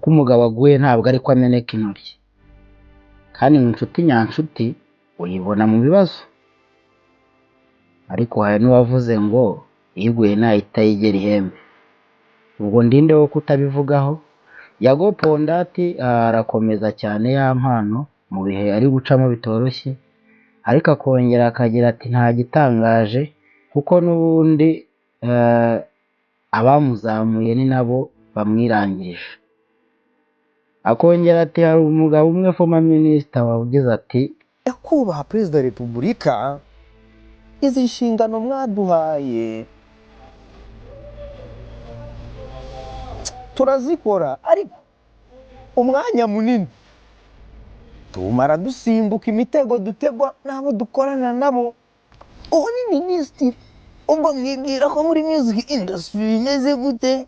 uko umugabo aguye ntabwo ari ko ameneka intoryi, kandi mu nshuti nyanshuti uyibona mu bibazo. Ariko hari n'uwavuze ngo iguye ntahita yigera ihembe. Ubwo ndinde wo kutabivugaho. Yago Pondati arakomeza cyane yampano mu bihe ari gucamo bitoroshye, ariko akongera akagira ati nta gitangaje kuko n'ubundi abamuzamuye ni nabo bamwirangije. Akongera ati hari umugabo umwe former minister wavugize ati Nyakubahwa Perezida wa Repubulika, izi nshingano mwaduhaye turazikora, ariko umwanya munini tumara dusimbuka imitego dutegwa n'abo dukorana nabo. Ubu ni minisitiri, ubwo mwibwira ko muri music industry bimeze gute?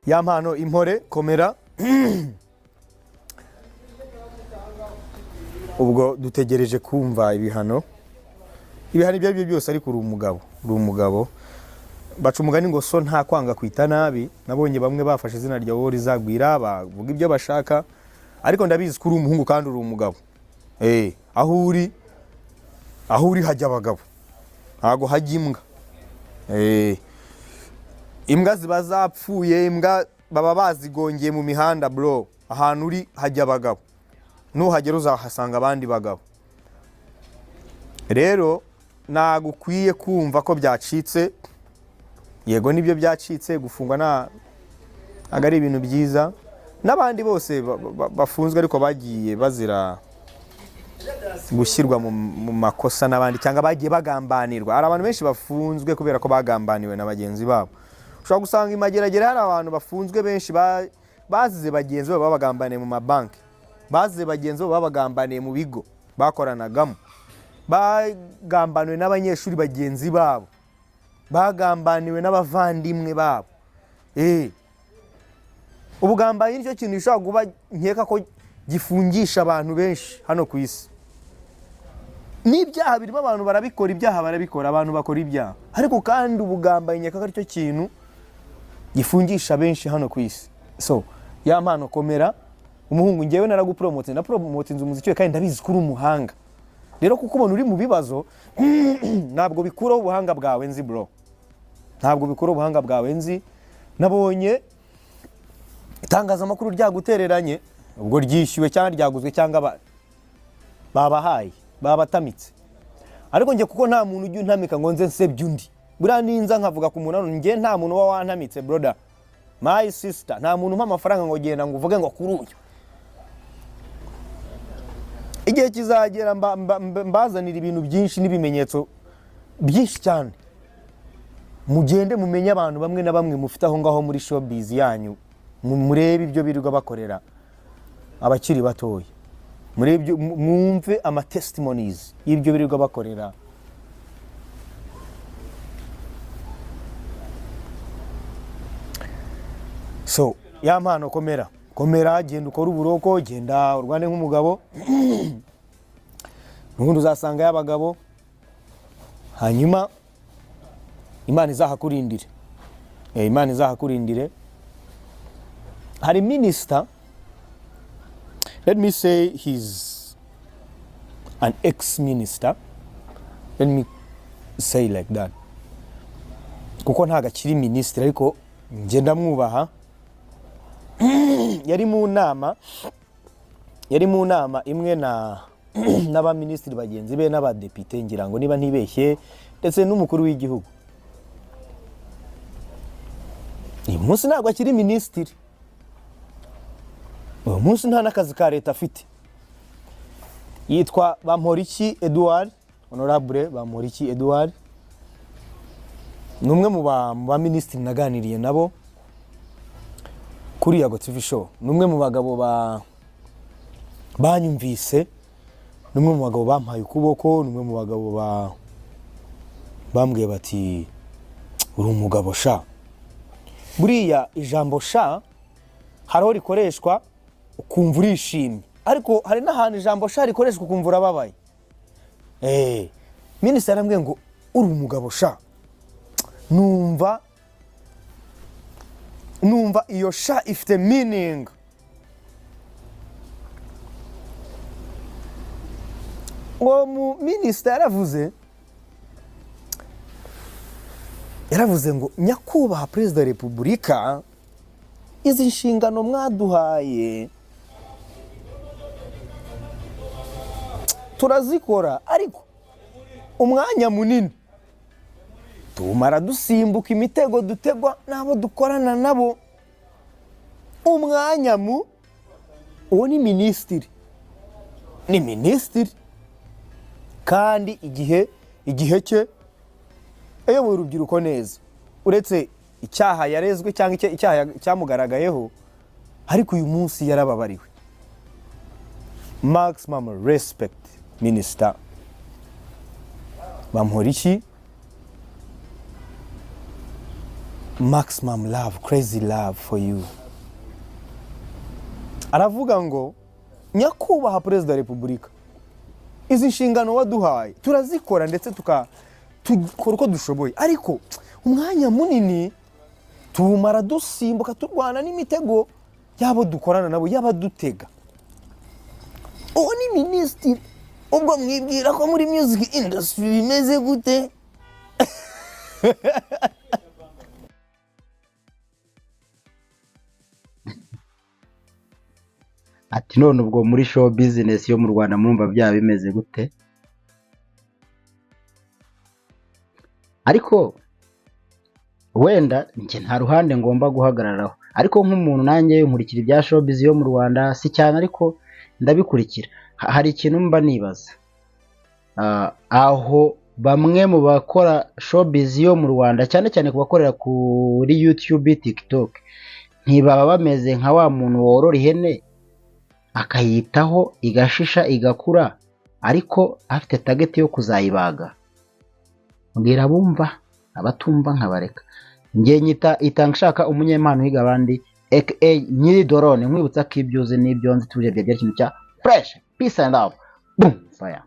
Yampano impore komera. Ubwo dutegereje kumva ibihano ibyo byose, ariko uri umugabo baca umugani ngo so nta kwanga kwita nabi. Nabonye bamwe bafashe izina rya wowe rizagwira bavuga ibyo bashaka, ariko ndabizi ko uri umuhungu kandi uri umugabo. Aho uri hajya abagabo, ntago hajya imbwa. Imbwa ziba zapfuye, imbwa baba bazigongeye mu mihanda bro. Ahantu uri hajya abagabo, nuhagera uzahasanga abandi bagabo. Rero nagukwiye kumva ko byacitse. Yego nibyo byacitse, gufungwa ntago ari ibintu byiza. N'abandi bose bafunzwe ariko bagiye bazira gushyirwa mu makosa n'abandi, cyangwa bagiye bagambanirwa. Hari abantu benshi bafunzwe kubera ko bagambaniwe na bagenzi babo. Ushobora gusanga imageragere hari abantu bafunzwe benshi bazize bagenzi babo babagambaniye mu mabanki, bazize bagenzi babo babagambaniye mu bigo bakoranagamo, bagambaniwe n'abanyeshuri bagenzi babo, bagambaniwe n'abavandimwe babo. Ubugambanyi nicyo kintu gishobora kuba nkeka ko gifungisha abantu benshi hano ku isi. N'ibyaha birimo abantu barabikora, ibyaha barabikora, abantu bakora ibyaha, ariko kandi ubugambanyi nkeka ko aricyo kintu gifungisha benshi hano ku isi. So Yampano komera, umuhungu ngewe naragupromote, napromotinze umuziki we kandi ndabizi ko uri umuhanga. Rero kuko ubona uri mu bibazo ntabwo bikuraho ubuhanga bwawe nzi bro, ntabwo bikuraho ubuhanga bwawe nzi. Nabonye itangazamakuru ryagutereranye, ubwo ryishyuwe cyangwa ryaguzwe cyangwa babahaye babatamitse. Ariko nge kuko nta muntu ujya untamika ngo nze nsebye undi, buriya ninza nkavuga ku muntu nge nta muntu wa wantamitse brother, my sister, nta muntu umpa amafaranga ngo genda ngo uvuge ngo kuri uyu. Igihe kizagera mbazanira ibintu byinshi n'ibimenyetso byinshi cyane, mugende mumenye abantu bamwe na bamwe mufite aho ngaho muri showbiz yanyu, murebe ibyo birirwa bakorera abakiri batoya, murebe mwumve ama testimonies y'ibyo birirwa bakorera. So Yampano komera, genda ukora uburoko, genda urwane nk'umugabo. Nubundi uzasanga y'abagabo, hanyuma Imana izahakurindire. Imana izahakurindire. Hari minister, let me say he's an ex-minister, let me say like that, kuko ntago akiri minister ariko ngenda mwubaha. Yari mu nama imwe n'aba ministeri bagenzi be n'abadepite, ngira ngo niba ntibeshye, ndetse n'umukuru w'igihugu. Uyu munsi ntabwo akiri ministeri, uyu munsi nta n'akazi ka leta afite. Yitwa Bamporiki Edouard, honorable Bamporiki Edouard. Numwe mu ba ministeri naganiriye nabo kuri Yago TV show. Numwe mu bagabo banyumvise, numwe mu bagabo bampaye ukuboko, numwe mu bagabo bambwiye bati uri umugabo sha. Buriya ijambo sha hariho rikoreshwa ukumva urishimye, ariko hari n'ahantu ijambo sha rikoreshwa ukumva urababaye. Minisitiri arambwiye ngo uri umugabo sha, numva iyo sha ifite meaning. Uwo mu minisitiri yaravuze ngo nyakubahwa perezida wa repubulika, izi nshingano mwaduhaye turazikora, ariko umwanya munini tumara dusimbuka imitego dutegwa n'abo dukorana nabo. Umwanya uwo ni minisitiri, kandi igihe cye ayoboye urubyiruko neza, uretse icyaha yarezwe cyangwa icyaha cyamugaragayeho, ariko uyu munsi yarababariwe. Maximum respect minister Bamporiki, maximum love, crazy love for you. Aravuga ngo nyakubahwa perezida wa repubulika, izi nshingano waduhaye turazikora ndetse tukora uko dushoboye, ariko umwanya munini tumara dusimbuka turwana n'imitego yabo dukorana nabo y'abadutega. Uwo ni minisitiri, ubwo mwibwira ko muri music industry bimeze gute? Ati none ubwo muri show business yo mu Rwanda murumva byaba bimeze gute? Ariko wenda nje nta ruhande ngomba guhagararaho, ariko nk'umuntu nanjye nkurikira ibya show business yo mu Rwanda si cyane, ariko ndabikurikira. Hari ikintu mba nibaza, aho bamwe mu bakora show business yo mu Rwanda, cyane cyane kubakorera kuri YouTube, TikTok, ntibaba bameze nka wa muntu worora ihene akayitaho igashisha igakura, ariko afite target yo kuzayibaga. Mbwira bumva, abatumva nkabareka. Ngiye nyita Itangishaka, umunyempano higa abandi, aka nyiri dorone, nkwibutsa ko ibyuzi n'ibyo nzi tuje bya kintu cya fresh, peace and love, boom, fire.